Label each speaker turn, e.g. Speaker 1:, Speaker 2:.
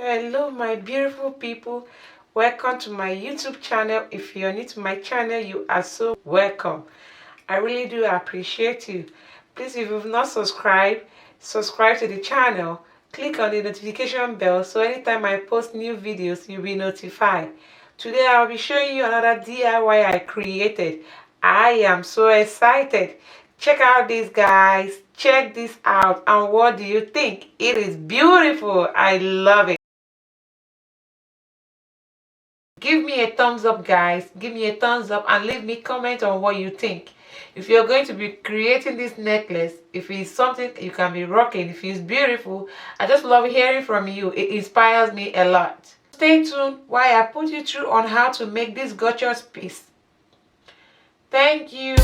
Speaker 1: Hello my beautiful people, welcome to my YouTube channel. If you're new to my channel, you are so welcome. I really do appreciate you. Please, if you've not subscribed, subscribe to the channel, click on the notification bell so anytime I post new videos you'll be notified. Today I'll be showing you another DIY I created. I am so excited. Check out this, guys, check this out, and what do you think? It is beautiful. I love it. Give me a thumbs up, guys. Give me a thumbs up and leave me comment on what you think. If you're going to be creating this necklace, if it's something you can be rocking, if it's beautiful, I just love hearing from you. It inspires me a lot. Stay tuned while I put you through on how to make this gorgeous piece. Thank you.